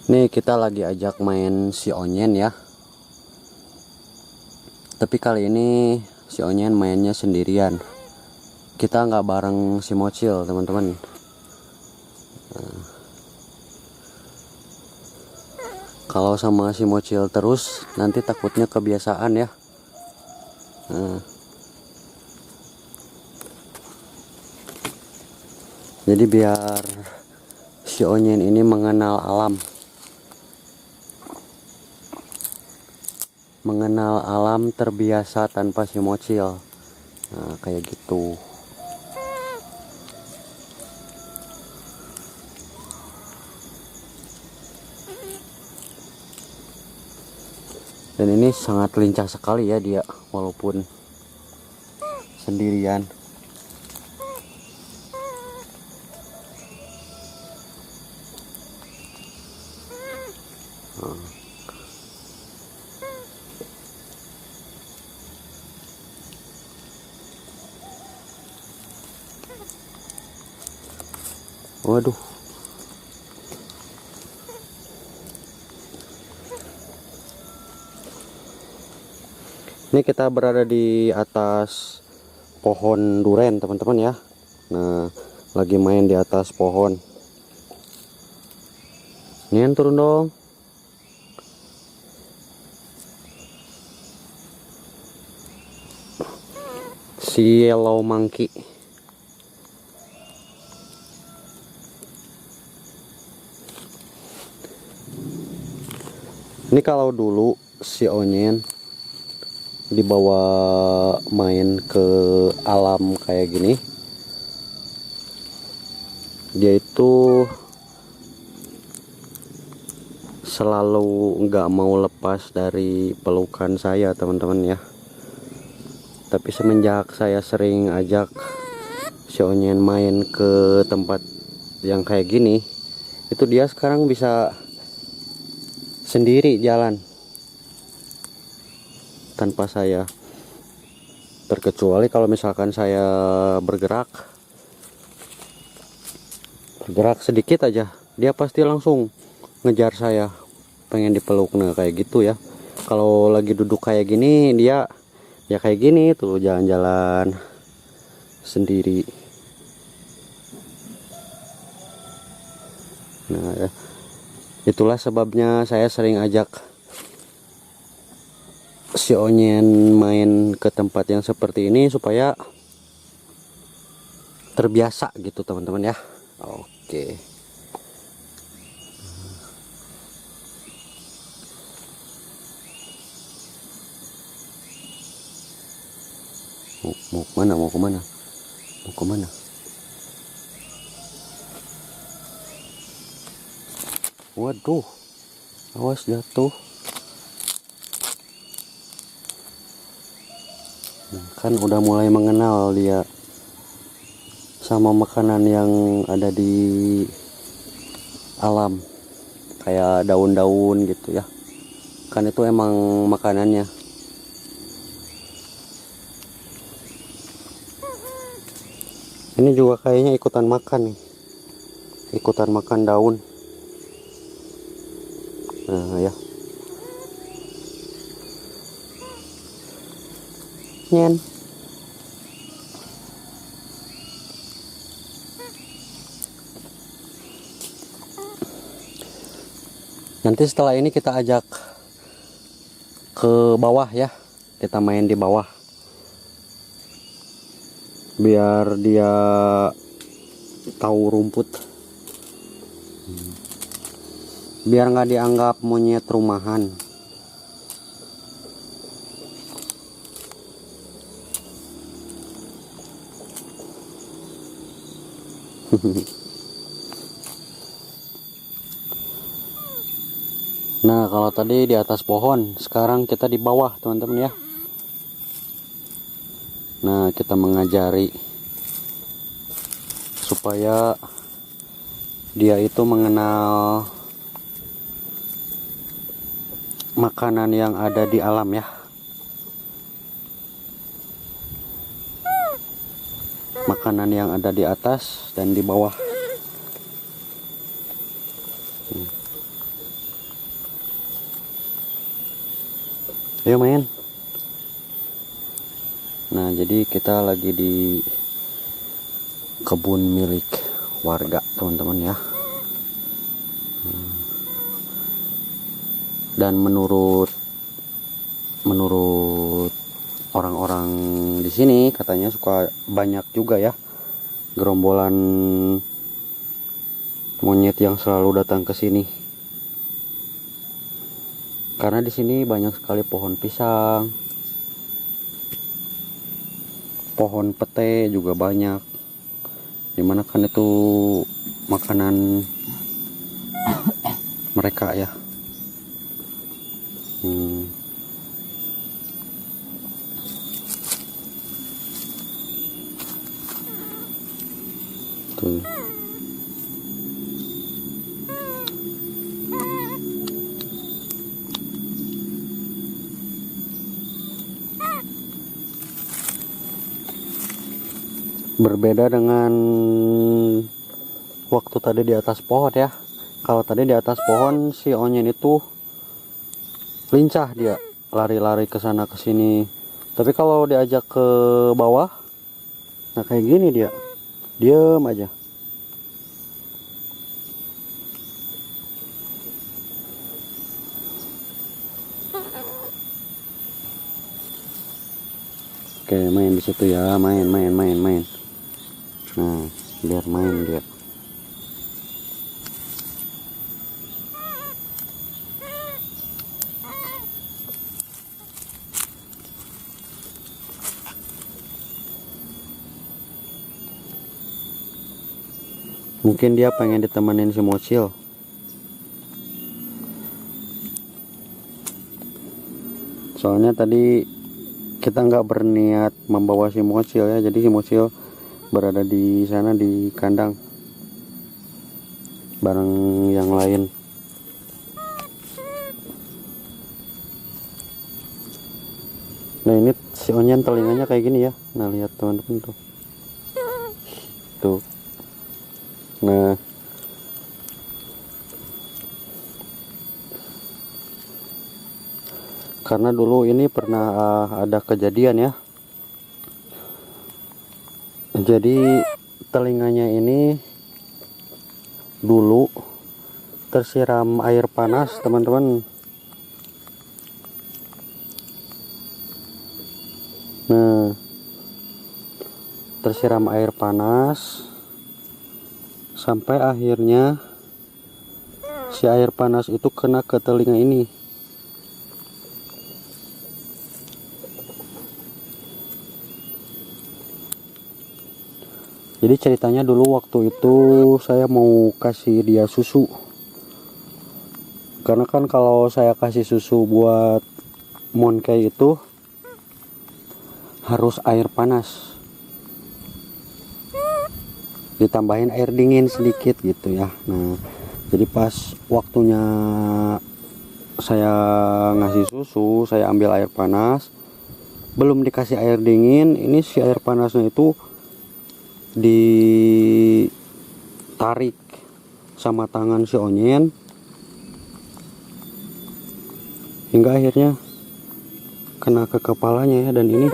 Nih kita lagi ajak main si Onyen ya. Tapi kali ini si Onyen mainnya sendirian. Kita nggak bareng si Mocil teman-teman. Kalau sama si Mocil terus nanti takutnya kebiasaan ya. Jadi biar si Onyen ini mengenal alam. Mengenal alam, terbiasa tanpa si Mocil. Nah, kayak gitu. Dan ini sangat lincah sekali ya dia, walaupun sendirian. Waduh. Ini kita berada di atas pohon duren teman-teman ya. Nah, lagi main di atas pohon. Nien turun dong. Si yellow monkey. Ini kalau dulu si Onyen dibawa main ke alam kayak gini, dia itu selalu nggak mau lepas dari pelukan saya teman-teman ya. Tapi semenjak saya sering ajak si Onyen main ke tempat yang kayak gini, itu dia sekarang bisa sendiri jalan tanpa saya, terkecuali kalau misalkan saya bergerak sedikit aja, dia pasti langsung ngejar saya, pengen dipeluk. Nah kayak gitu ya. Kalau lagi duduk kayak gini, dia ya kayak gini tuh, jalan-jalan sendiri. Nah ya, itulah sebabnya saya sering ajak si Onyen main ke tempat yang seperti ini supaya terbiasa gitu teman-teman ya. Oke. Mau kemana? Mau kemana? Mau kemana? Waduh, awas jatuh. Kan udah mulai mengenal dia sama makanan yang ada di alam, kayak daun-daun gitu ya. Kan itu emang makanannya. Ini juga kayaknya ikutan makan nih, ikutan makan daun. Nah ya, Nyen. Nanti setelah ini kita ajak ke bawah ya, kita main di bawah biar dia tahu rumput, biar nggak dianggap monyet rumahan. Nah kalau tadi di atas pohon, sekarang kita di bawah teman-teman ya. Nah kita mengajari supaya dia itu mengenal makanan yang ada di alam ya. Makanan yang ada di atas dan di bawah. Ayo main. Nah, jadi kita lagi di kebun milik warga, teman-teman ya. Dan menurut orang-orang di sini katanya suka banyak juga ya gerombolan monyet yang selalu datang ke sini. Karena di sini banyak sekali pohon pisang, pohon pete juga banyak. Dimana kan itu makanan mereka ya. Tuh. Berbeda dengan waktu tadi di atas pohon ya. Kalau tadi di atas pohon si onyet itu lincah, dia lari-lari ke sana ke sini. Tapi kalau diajak ke bawah, nah kayak gini dia diem aja. Oke, main di situ ya, main. Nah, biar main dia. Mungkin dia pengen ditemenin si Mocil. Soalnya tadi kita nggak berniat membawa si Mocil ya, jadi si Mocil berada di sana di kandang bareng yang lain. Nah, ini si onyet telinganya kayak gini ya. Nah, lihat teman-teman tuh. Tuh. Nah, karena dulu ini pernah ada kejadian ya. Jadi telinganya ini dulu tersiram air panas, teman-teman. Nah, tersiram air panas sampai akhirnya si air panas itu kena ke telinga ini. Jadi ceritanya dulu waktu itu saya mau kasih dia susu. Karena kan kalau saya kasih susu buat monkey itu harus air panas, ditambahin air dingin sedikit gitu ya. Nah, jadi pas waktunya saya ngasih susu, saya ambil air panas, belum dikasih air dingin, ini si air panasnya itu ditarik sama tangan si onyet hingga akhirnya kena ke kepalanya ya, dan ini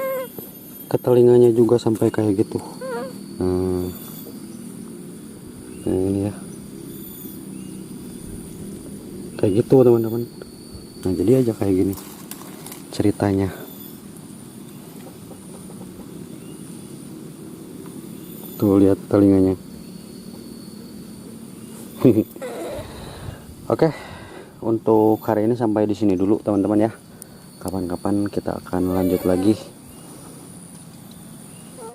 ke telinganya juga sampai kayak gitu. Nah, ini ya kayak gitu teman-teman. Nah, jadi aja kayak gini ceritanya. Tuh, lihat telinganya. Oke, untuk hari ini sampai di sini dulu teman-teman ya. Kapan-kapan kita akan lanjut lagi